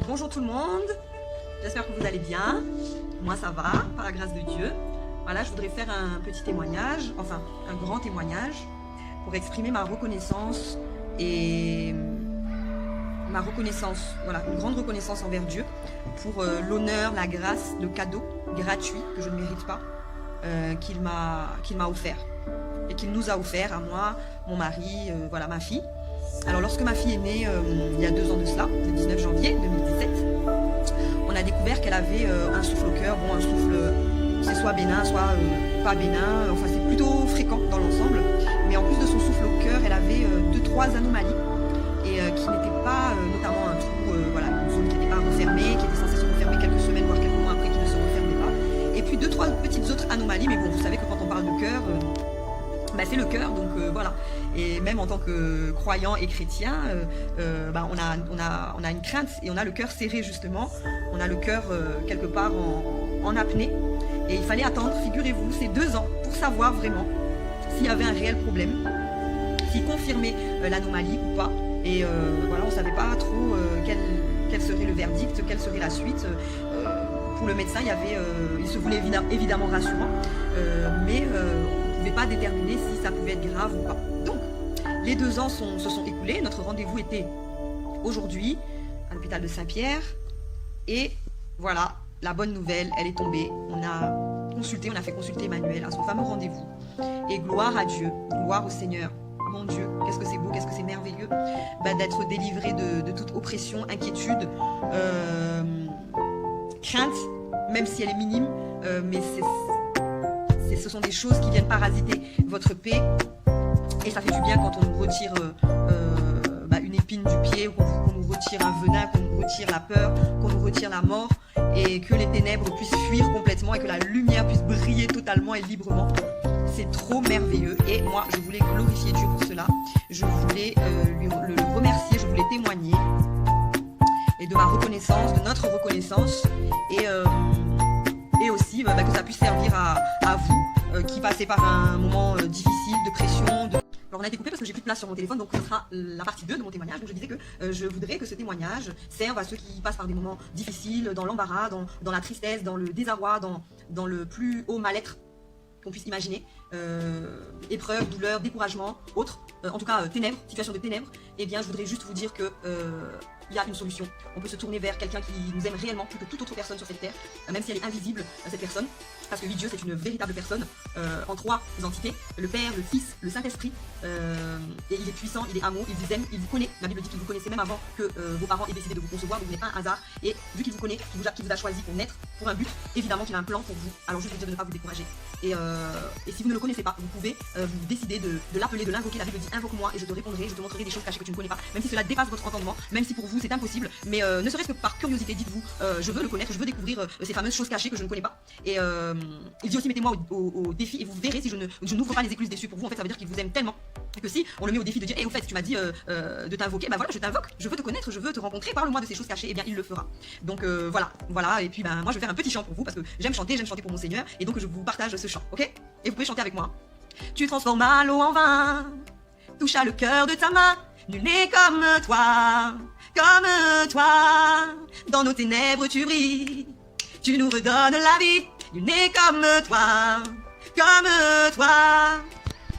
Bonjour tout le monde, j'espère que vous allez bien. Moi ça va, par la grâce de Dieu. Voilà, je voudrais faire un petit témoignage, enfin un grand témoignage, pour exprimer ma reconnaissance et voilà, une grande reconnaissance envers Dieu pour l'honneur, la grâce, le cadeau gratuit que je ne mérite pas, qu'il m'a offert et qu'il nous a offert à moi, mon mari, voilà, ma fille. Alors lorsque ma fille est née il y a 2 ans de cela, le 19 janvier 2017, on a découvert qu'elle avait un souffle au cœur. Bon, un souffle, c'est soit bénin, soit pas bénin, enfin c'est plutôt fréquent dans l'ensemble. Mais en plus de son souffle au cœur, elle avait 2-3 anomalies et qui n'étaient pas, notamment un trou, voilà, une zone qui n'était pas refermée, qui était censée se refermer quelques semaines, voire quelques mois après, qui ne se refermait pas. Et puis 2-3 petites autres anomalies, mais bon, vous savez que quand on parle de cœur, bah, c'est le cœur, donc voilà. Et même en tant que croyant et chrétien, bah, on a une crainte et on a le cœur serré justement. On a le cœur quelque part en apnée. Et il fallait attendre, figurez-vous, ces 2 ans pour savoir vraiment s'il y avait un réel problème, s'il confirmait l'anomalie ou pas. Et voilà, on ne savait pas trop quel serait le verdict, quelle serait la suite. Pour le médecin, il se voulait évidemment rassurant, mais on ne pouvait pas déterminer si ça pouvait être grave ou pas. Donc, les 2 ans se sont écoulés. Notre rendez-vous était aujourd'hui à l'hôpital de Saint-Pierre. Et voilà, la bonne nouvelle, elle est tombée. On a fait consulter Emmanuel à son fameux rendez-vous. Et gloire à Dieu, gloire au Seigneur. Mon Dieu, qu'est-ce que c'est beau, qu'est-ce que c'est merveilleux d'être délivré de toute oppression, inquiétude, crainte, même si elle est minime, mais ce sont des choses qui viennent parasiter votre paix. Et ça fait du bien quand on nous retire une épine du pied, ou qu'on nous retire un venin, qu'on nous retire la peur, qu'on nous retire la mort, et que les ténèbres puissent fuir complètement et que la lumière puisse briller totalement et librement. C'est trop merveilleux et moi je voulais glorifier Dieu pour cela. Je voulais le remercier, je voulais témoigner et de ma reconnaissance, de notre reconnaissance, et aussi que ça puisse servir à vous qui passez par un moment difficile, de pression. Alors on a été coupé parce que j'ai plus de place sur mon téléphone, donc ce sera la partie 2 de mon témoignage. Donc je disais que je voudrais que ce témoignage serve à ceux qui passent par des moments difficiles, dans l'embarras, dans la tristesse, dans le désarroi, dans le plus haut mal-être qu'on puisse imaginer, épreuves, douleurs, découragement, autres, en tout cas ténèbres, situation de ténèbres. Eh bien je voudrais juste vous dire que il y a une solution. On peut se tourner vers quelqu'un qui nous aime réellement plus que toute autre personne sur cette terre, même si elle est invisible, cette personne. Parce que oui, Dieu, c'est une véritable personne, en 3 entités, le Père, le Fils, le Saint-Esprit, et il est puissant, il est amour, il vous aime, il vous connaît. La Bible dit qu'il vous connaissait même avant que vos parents aient décidé de vous concevoir, donc vous n'êtes pas un hasard. Et vu qu'il vous connaît, qu'il vous a choisi pour naître, pour un but, évidemment qu'il a un plan pour vous. Alors je vais vous dire de ne pas vous décourager. Et si vous ne le connaissez pas, vous pouvez vous décider de l'appeler, de l'invoquer. La Bible dit invoque-moi et je te répondrai, je te montrerai des choses cachées que tu ne connais pas, même si cela dépasse votre entendement, même si pour vous c'est impossible, mais ne serait-ce que par curiosité, dites-vous, je veux le connaître, je veux découvrir ces fameuses choses cachées que je ne connais pas. Et il dit aussi mettez-moi au défi et vous verrez si je n'ouvre pas les écluses des cieux pour vous. En fait ça veut dire qu'il vous aime tellement que si on le met au défi de dire au fait tu m'as dit de t'invoquer, bah voilà je t'invoque, je veux te connaître, je veux te rencontrer, parle-moi de ces choses cachées, et bien il le fera. Donc voilà, et puis moi je vais faire un petit chant pour vous parce que j'aime chanter pour mon Seigneur, et donc je vous partage ce chant, ok? Et vous pouvez chanter avec moi. Tu transformas l'eau en vin, toucha le cœur de ta main, nul n'est comme toi, dans nos ténèbres tu brilles, tu nous redonnes la vie, nul n'est comme toi,